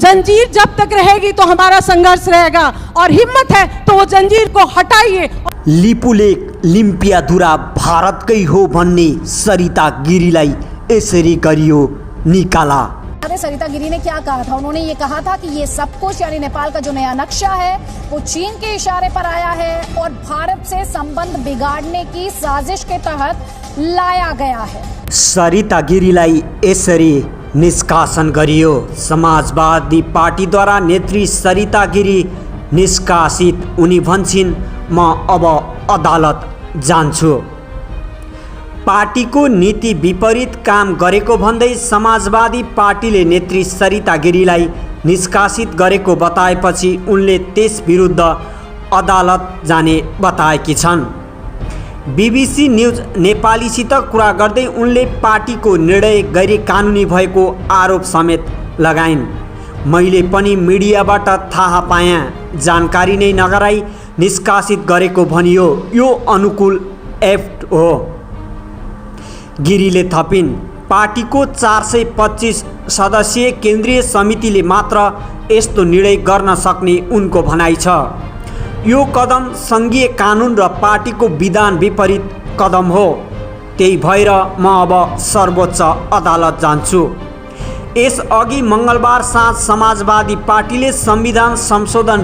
जंजीर जब तक रहेगी तो हमारा संघर्ष रहेगा और हिम्मत है तो वो जंजीर को हटाइए। लिपुलेक लिम्पियाधुरा भारतकै हो भन्ने सरिता गिरीलाई यसरी गरियो निकाला। सरिता गिरी ने क्या कहा था? उन्होंने ये कहा था कि ये सब कुछ यानी नेपाल का जो नया नक्शा है वो चीन के इशारे पर आया है और भारत से संबंध बिगाड़ने की साजिश के तहत लाया गया है। सरिता गिरीलाई यसरी निष्कासन गरियो। समाजवादी पार्टीद्वारा नेत्री सरिता गिरी निष्कासित। उनी भन्छिन् म अब अदालत जान्छु। पार्टीको नीति विपरीत काम गरेको भन्दै समाजवादी पार्टीले नेत्री सरिता गिरीलाई निष्कासित गरेको बताएपछि उनले त्यस विरुद्ध अदालत जाने बताएकी छन्। बीबीसी न्यूज नेपालीसित कुरा गर्दै उनले पार्टीको निर्णय गैरकानुनी भएको आरोप समेत लगाइन्। मैले पनि मिडियाबाट थाहा पाएँ, जानकारी नै नगराई निष्कासित गरेको भनियो। यो अनुकूल एक्ट हो। गिरीले थपिन्, पार्टीको 425 सदस्यीय केन्द्रीय समितिले मात्र यस्तो निर्णय गर्न सक्ने उनको भनाइ छ। यो कदम सङ्घीय कानुन र पार्टीको विधान विपरीत कदम हो। त्यही भएर म अब सर्वोच्च अदालत जान्छु। यसअघि मङ्गलबार साँझ समाजवादी पार्टीले संविधान संशोधन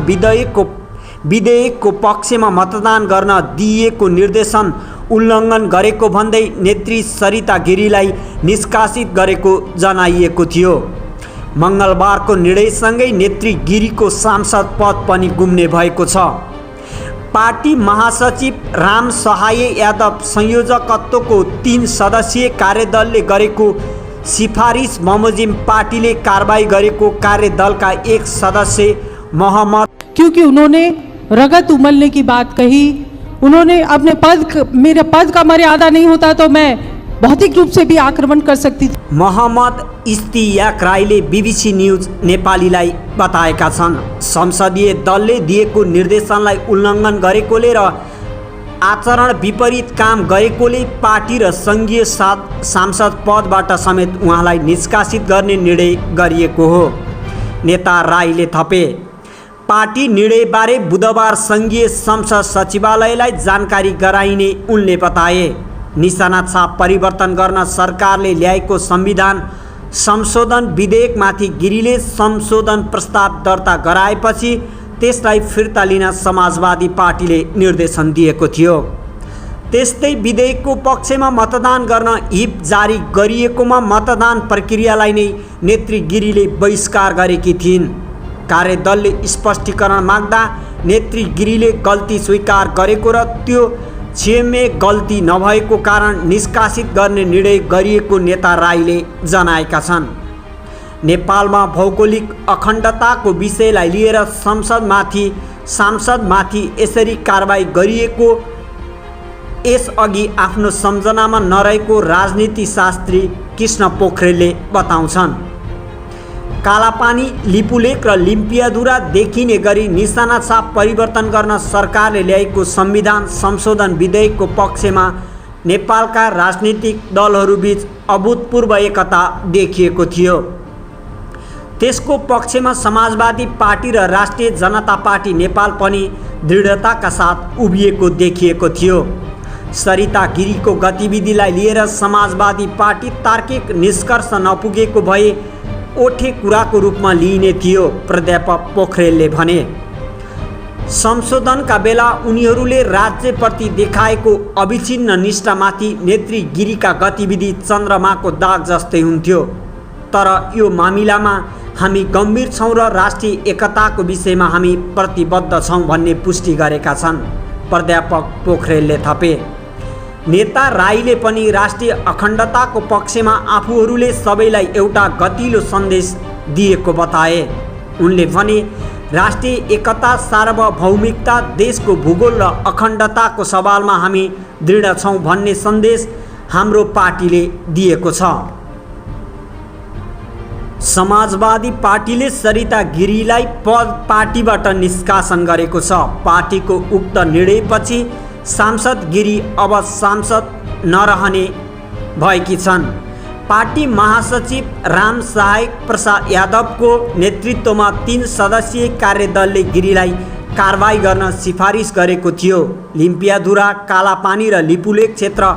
विधेयकको पक्षमा मतदान गर्न दिइएको निर्देशन उल्लङ्घन गरेको भन्दै नेत्री सरिता गिरीलाई निष्कासित गरेको जनाइएको थियो। मङ्गलबारको निर्णयसँगै नेत्री गिरीको सांसद पद पनि गुम्ने भएको छ। पार्टी महासचिव राम सहाय यादव संयोजकत्वको 3 सदस्यीय कार्यदलले गरेको सिफारिस बमोजिम पार्टीले कारबाही गरेको कार्यदलका एक सदस्य मोहम्मद, क्योंकि उन्होंने रगत उमलने की बात कही, उन्होंने अपने मेरे पद का मर्यादा नहीं होता तो मैं भौतिक रूप से भी आक्रमण कर सकती थी। मोहम्मद इस्तियाक राईले बीबीसी न्यूज नेपालीलाई बताएका छन्। संसदीय दलले दिएको निर्देशनलाई उल्लङ्घन गरेकोले र आचरण विपरीत काम गरेकोले पार्टी र सङ्घीय सांसद पदबाट समेत उहाँलाई निष्कासित गर्ने निर्णय गरिएको हो। नेता राईले थपे, पार्टी निर्णयबारे बुधबार सङ्घीय संसद सचिवालयलाई जानकारी गराइने उनले बताए। निशाना छाप परिवर्तन गर्न सरकारले ल्याएको संविधान संशोधन विधेयकमाथि गिरीले संशोधन प्रस्ताव दर्ता गराएपछि त्यसलाई फिर्ता लिन समाजवादी पार्टीले निर्देशन दिएको थियो। त्यस्तै विधेयकको पक्षमा मतदान गर्न हिप जारी गरिएकोमा मतदान प्रक्रियालाई नै नेत्री गिरीले बहिष्कार गरेकी थिइन्। कार्यदलले स्पष्टीकरण माग्दा नेत्री गिरीले गल्ती स्वीकार गरेको र त्यो छिमेक गल्ती नभएको कारण निष्कासित गर्ने निर्णय गरिएको नेता राईले जनाएका छन्। नेपालमा भौगोलिक अखण्डताको विषयलाई लिएर सांसदमाथि यसरी कारबाही गरिएको यसअघि आफ्नो सम्झनामा नरहेको राजनीतिशास्त्री कृष्ण पोखरेलले बताउँछन्। कालापानी, लिपुलेक र लिम्पियाधुरा देखिने गरी निशाना छाप परिवर्तन गर्न सरकारले ल्याएको संविधान संशोधन विधेयकको पक्षमा नेपालका राजनीतिक दलहरूबीच अभूतपूर्व एकता देखिएको थियो। त्यसको पक्षमा समाजवादी पार्टी र राष्ट्रिय जनता पार्टी नेपाल पनि दृढताका साथ उभिएको देखिएको थियो। सरिता गिरीको गतिविधिलाई लिएर समाजवादी पार्टी तार्किक निष्कर्ष नपुगेको भए ओठे कुराको रूपमा लिइने थियो, प्राध्यापक पोखरेलले भने। संशोधनका बेला उनीहरूले राज्यप्रति देखाएको अविच्छिन्न निष्ठामाथि नेत्री गिरीका गतिविधि चन्द्रमाको दाग जस्तै हुन्थ्यो। तर यो मामिलामा हामी गम्भीर छौँ र राष्ट्रिय एकताको विषयमा हामी प्रतिबद्ध छौँ भन्ने पुष्टि गरेका छन्, प्राध्यापक पोखरेलले थपे। नेता राईले पनि राष्ट्रिय अखण्डताको पक्षमा आफूहरूले सबैलाई एउटा गतिलो सन्देश दिएको बताए। उनले भने, राष्ट्रिय एकता, सार्वभौमिकता, देशको भूगोल र अखण्डताको सवालमा हामी दृढ छौँ भन्ने सन्देश हाम्रो पार्टीले दिएको छ। समाजवादी पार्टीले सरिता गिरीलाई पार्टीबाट निष्कासन गरेको छ। पार्टीको उक्त निर्णयपछि सांसद गिरी अब सांसद नरहने भएकी छन्। पार्टी महासचिव राम सहायक प्रसाद यादवको नेतृत्वमा 3 सदस्यीय कार्यदलले गिरीलाई कारबाही गर्न सिफारिस गरेको थियो। लिम्पियाधुरा, कालापानी र लिपुलेक क्षेत्र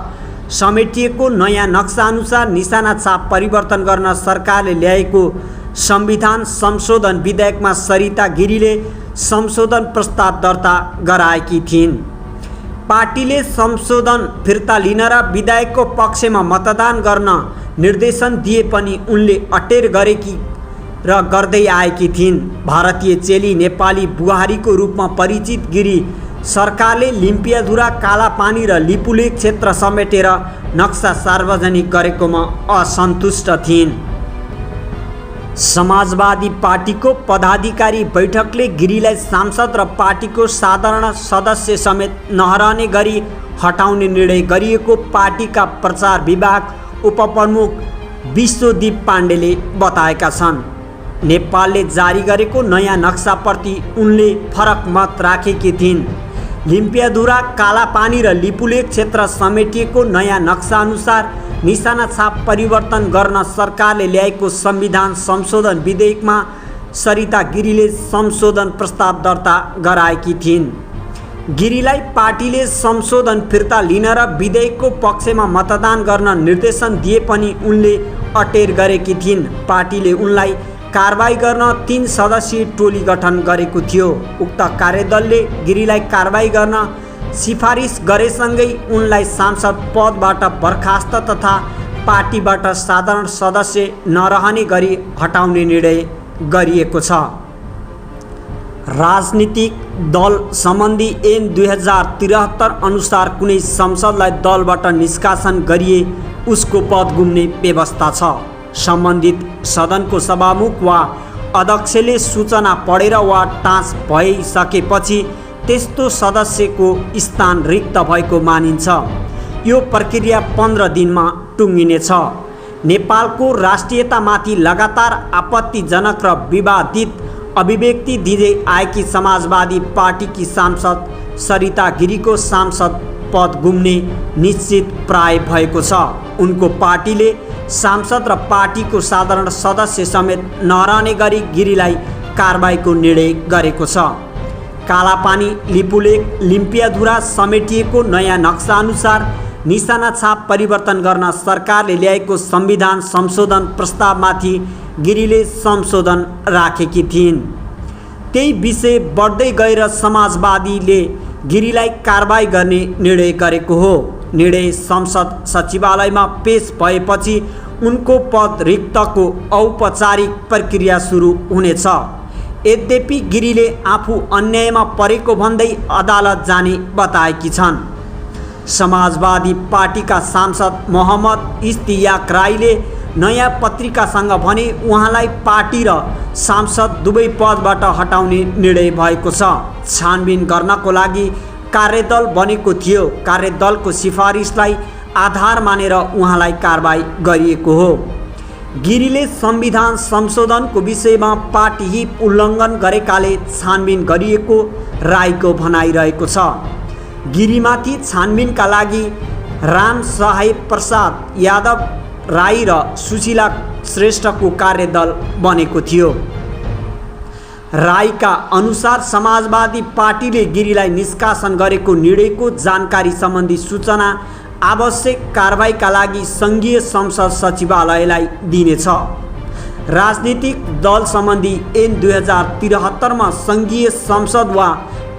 समेटिएको नयाँ नक्साअनुसार निशाना छाप परिवर्तन गर्न सरकारले ल्याएको संविधान संशोधन विधेयकमा सरिता गिरीले संशोधन प्रस्ताव दर्ता गराएकी थिइन्। पार्टीले संशोधन फिर्ता लिन र विधेयकको पक्षमा मतदान गर्न निर्देशन दिए पनि उनले अटेर गरेकी र गर्दै आएकी थिइन्। भारतीय चेली नेपाली बुहारीको रूपमा परिचित गिरी सरकारले लिम्पियाधुरा, कालापानी र लिपुलेक क्षेत्र समेटेर नक्सा सार्वजनिक गरेकोमा असन्तुष्ट थिइन्। समाजवादी पार्टीको पदाधिकारी बैठकले गिरीलाई सांसद र पार्टीको साधारण सदस्य समेत नहरने गरी हटाउने निर्णय गरिएको पार्टीका प्रचार विभाग उपप्रमुख विश्वदीप पाण्डेले बताएका छन्। नेपालले जारी गरेको नयाँ नक्साप्रति उनले फरक मत राखेकी थिइन्। लिम्पियाधुरा, कालापानी र लिपुलेक क्षेत्र समेटिएको नयाँ नक्साअनुसार निशाना छाप परिवर्तन गर्न सरकारले ल्याएको संविधान संशोधन विधेयकमा सरिता गिरीले संशोधन प्रस्ताव दर्ता गराएकी थिइन्। गिरीलाई पार्टीले संशोधन फिर्ता लिन र विधेयकको पक्षमा मतदान गर्न निर्देशन दिए पनि उनले अटेर गरेकी थिइन्। पार्टीले उनलाई कारबाही गर्न 3 सदस्यीय टोली गठन गरेको थियो। उक्त कार्यदलले गिरीलाई कारबाही गर्न सिफारिस गरेसँगै उनलाई सांसद पदबाट बर्खास्त तथा पार्टीबाट साधारण सदस्य नरहने गरी हटाउने निर्णय गरिएको छ। राजनीतिक दल सम्बन्धी ऐन 2073 अनुसार कुनै संसदलाई दलबाट निष्कासन गरिए उसको पद गुम्ने व्यवस्था छ। सम्बन्धित सदनको सभामुख वा अध्यक्षले सूचना पढेर वा टाँच भइसकेपछि त्यस्तो सदस्यको स्थान रिक्त भएको मानिन्छ। यो प्रक्रिया 15 दिनमा टुङ्गिनेछ। नेपालको राष्ट्रियतामाथि लगातार आपत्तिजनक र विवादित अभिव्यक्ति दिँदै आएकी समाजवादी पार्टीकी सांसद सरिता गिरीको सांसद पद गुम्ने निश्चित प्राय भएको छ। उनको पार्टीले सांसद र पार्टीको साधारण सदस्य समेत नरहने गरी गिरीलाई कारबाहीको निर्णय गरेको छ। कालापानी, लिपुलेक, लिम्पियाधुरा समेटिएको नयाँ नक्साअनुसार निशाना छाप परिवर्तन गर्न सरकारले ल्याएको संविधान संशोधन प्रस्तावमाथि गिरीले संशोधन राखेकी थिइन्। त्यही विषय बढ्दै गएर समाजवादीले गिरीलाई कारबाही गर्ने निर्णय गरेको हो। निर्णय संसद सचिवालयमा पेश भएपछि उनको पद रिक्तको औपचारिक प्रक्रिया सुरु हुनेछ। यद्यपि गिरीले आफू अन्यायमा परेको भन्दै अदालत जाने बताएकी छन्। समाजवादी पार्टीका सांसद मोहम्मद इस्तियाक राईले नयाँ पत्रिकासँग भने उहाँलाई पार्टी र सांसद दुवै पदबाट हटाउने निर्णय भएको छ। छानबिन गर्नको लागि कार्यदल बनेको थियो। कार्यदलको सिफारिसलाई आधार मानेर उहाँलाई कारबाही गरिएको हो। गिरीले संविधान संशोधनको विषयमा पार्टी हिप उल्लङ्घन गरेकाले छानबिन गरिएको राईको भनाइरहेको छ। गिरीमाथि छानबिनका लागि राम सहायक प्रसाद यादव राई र सुशीला श्रेष्ठको कार्यदल बनेको थियो। राईका अनुसार समाजवादी पार्टीले गिरीलाई निष्कासन गरेको निर्णयको जानकारी सम्बन्धी सूचना आवश्यक कारबाहीका लागि सङ्घीय संसद सचिवालयलाई दिनेछ। राजनीतिक दल सम्बन्धी ऐन 2073 मा सङ्घीय संसद वा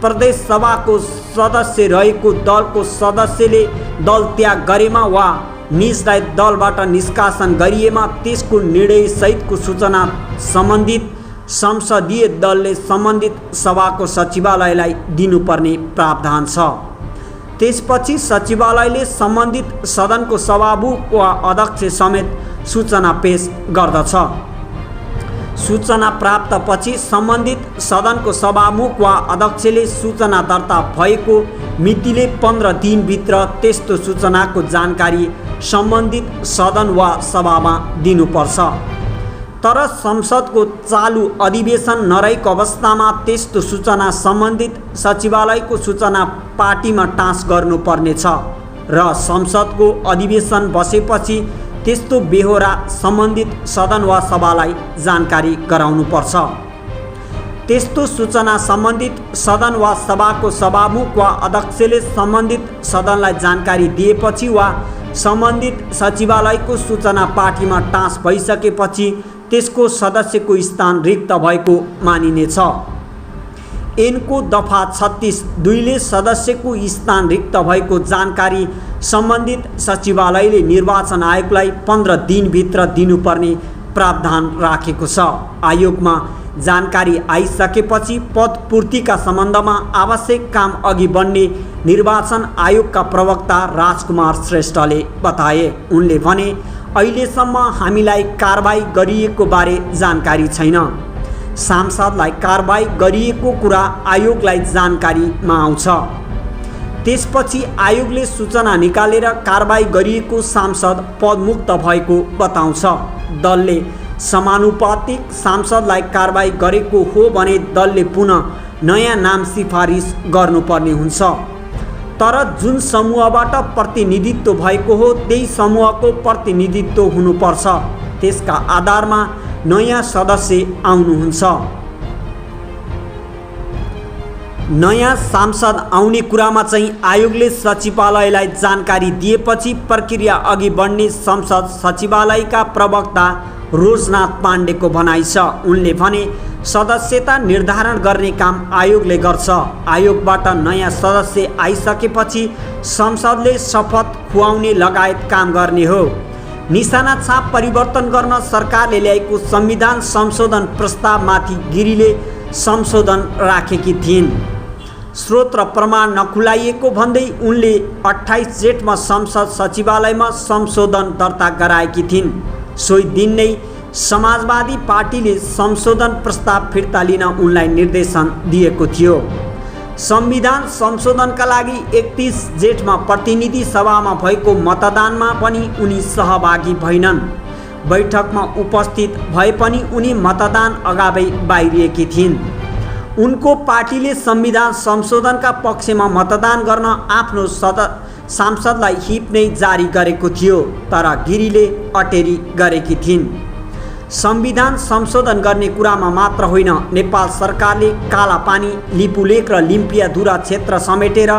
प्रदेश सभाको सदस्य रहेको दलको सदस्यले दल त्याग गरेमा वा निजलाई दलबाट निष्कासन गरिएमा त्यसको निर्णयसहितको सूचना सम्बन्धित संसदीय दलले सम्बन्धित सभाको सचिवालयलाई दिनुपर्ने प्रावधान छ। त्यसपछि सचिवालयले सम्बन्धित सदनको सभामुख वा अध्यक्ष समेत सूचना पेश गर्दछ। सूचना प्राप्तपछि सम्बन्धित सदनको सभामुख वा अध्यक्षले सूचना दर्ता भएको मितिले 15 दिनभित्र त्यस्तो सूचनाको जानकारी सम्बन्धित सदन वा सभामा दिनुपर्छ। तर संसदको चालु अधिवेशन नरहेको अवस्थामा त्यस्तो सूचना सम्बन्धित सचिवालयको सूचना पार्टीमा टाँस गर्नुपर्नेछ र संसदको अधिवेशन बसेपछि त्यस्तो बेहोरा सम्बन्धित सदन वा सभालाई जानकारी गराउनुपर्छ। त्यस्तो सूचना सम्बन्धित सदन वा सभाको सभामुख वा अध्यक्षले सम्बन्धित सदनलाई जानकारी दिएपछि वा सम्बन्धित सचिवालयको सूचना पार्टीमा टाँस भइसकेपछि त्यसको सदस्यको स्थान रिक्त भएको मानिनेछ। ऐनको दफा 36(2) सदस्यको स्थान रिक्त भएको जानकारी सम्बन्धित सचिवालयले निर्वाचन आयोगलाई 15 दिनभित्र दिनुपर्ने प्रावधान राखेको छ। आयोगमा जानकारी आइसकेपछि पदपूर्तिका सम्बन्धमा आवश्यक काम अघि बढ्ने निर्वाचन आयोगका प्रवक्ता राजकुमार श्रेष्ठले बताए। उनले भने, अहिलेसम्म हामीलाई कारबाही गरिएको बारे जानकारी छैन। सांसदलाई कारबाही गरिएको कुरा आयोगलाई जानकारीमा आउँछ। त्यसपछि आयोगले सूचना निकालेर कारबाही गरिएको सांसद पदमुक्त भएको बताउँछ। दलले समानुपातिक सांसदलाई कारबाही गरेको हो भने दलले पुनः नयाँ नाम सिफारिस गर्नुपर्ने हुन्छ। तर जुन समूहबाट प्रतिनिधित्व भएको हो त्यही समूहको प्रतिनिधित्व हुनुपर्छ। त्यसका आधारमा नयाँ सदस्य आउनुहुन्छ। नयाँ सांसद आउने कुरामा चाहिँ आयोगले सचिवालयलाई जानकारी दिएपछि प्रक्रिया अघि बढ्ने संसद सचिवालयका प्रवक्ता रोजनाथ पाण्डेको भनाइ छ। उनले भने, सदस्यता निर्धारण गर्ने काम आयोगले गर्छ। आयोगबाट नयाँ सदस्य आइसकेपछि संसदले शपथ खुवाउने लगायत काम गर्ने हो। निशाना छाप परिवर्तन गर्न सरकारले ल्याएको संविधान संशोधन प्रस्तावमाथि गिरीले संशोधन राखेकी थिइन्। स्रोत र प्रमाण नखुलाइएको भन्दै उनले 28 जेठमा संसद सचिवालयमा संशोधन दर्ता गराएकी थिइन्। सोही दिन नै समाजवादी पार्टीले संशोधन प्रस्ताव फिर्ता लिन उनलाई निर्देशन दिएको थियो। संविधान संशोधनका लागि 31 जेठमा प्रतिनिधि सभामा भएको मतदानमा पनि उनी सहभागी भएनन्। बैठकमा उपस्थित भए पनि उनी मतदान अगावै बाहिरिएकी थिइन्। उनको पार्टीले संविधान संशोधनका पक्षमा मतदान गर्न आफ्नो सांसदलाई हिप नै जारी गरेको थियो। तर गिरीले अटेरी गरेकी थिइन्। संविधान संशोधन गर्ने कुरामा मात्र होइन, नेपाल सरकारले कालापानी, लिपुलेक र लिम्पियाधुरा क्षेत्र समेटेर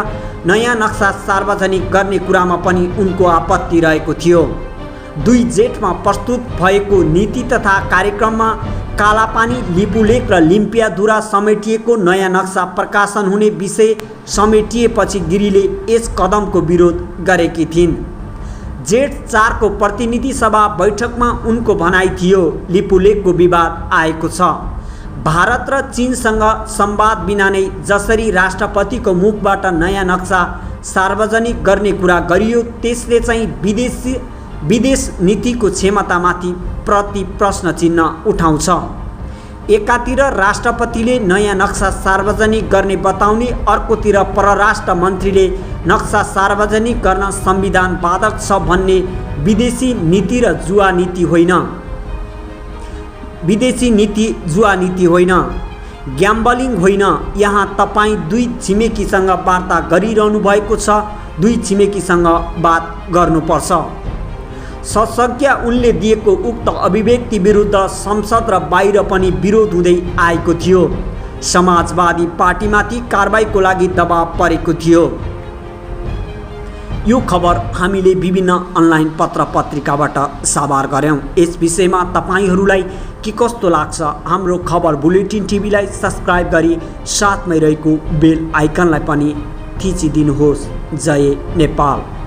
नयाँ नक्सा सार्वजनिक गर्ने कुरामा पनि उनको आपत्ति रहेको थियो। 2 जेठमा प्रस्तुत भएको नीति तथा कार्यक्रममा कालापानी, लिपुलेक र लिम्पियाधुरा समेटिएको नयाँ नक्सा प्रकाशन हुने विषय समेटिएपछि गिरीले यस कदमको विरोध गरेकी थिइन्। जेठ 4 को प्रतिनिधि सभा बैठकमा उनको भनाइ थियो, लिपुलेकको विवाद आएको छ। भारत र चीनसँग संवाद बिना नै जसरी राष्ट्रपतिको मुखबाट नयाँ नक्सा सार्वजनिक गर्ने कुरा गरियो त्यसले चाहिँ विदेश नीतिको क्षमतामाथि प्रति प्रश्न चिन्ह उठाउँछ। एकातिर राष्ट्रपतिले नयाँ नक्सा सार्वजनिक गर्ने बताउने, अर्कोतिर परराष्ट्र मन्त्रीले नक्सा सार्वजनिक गर्न संविधान बाधक छ भन्ने विदेशी नीति र जुवा नीति होइन। विदेशी नीति जुवा नीति होइन, ग्याम्बलिङ होइन। यहाँ तपाईँ 2 छिमेकीसँग वार्ता गरिरहनु भएको छ, 2 छिमेकीसँग बात गर्नुपर्छ। सशज्ञ उनले दिएको उक्त अभिव्यक्ति विरुद्ध संसद र बाहिर पनि विरोध हुँदै आएको थियो। समाजवादी पार्टीमाथि कारबाहीको लागि दबाव परेको थियो। यो खबर हामीले विभिन्न अनलाइन पत्र पत्रिकाबाट साभार गर्यौं। यस विषयमा तपाईहरूलाई के कस्तो लाग्छ? हाम्रो खबर बुलेटिन टिभीलाई सब्स्क्राइब गरी साथमै रहेको बेल आइकनलाई पनि थिचिदिनुहोस्। जय नेपाल।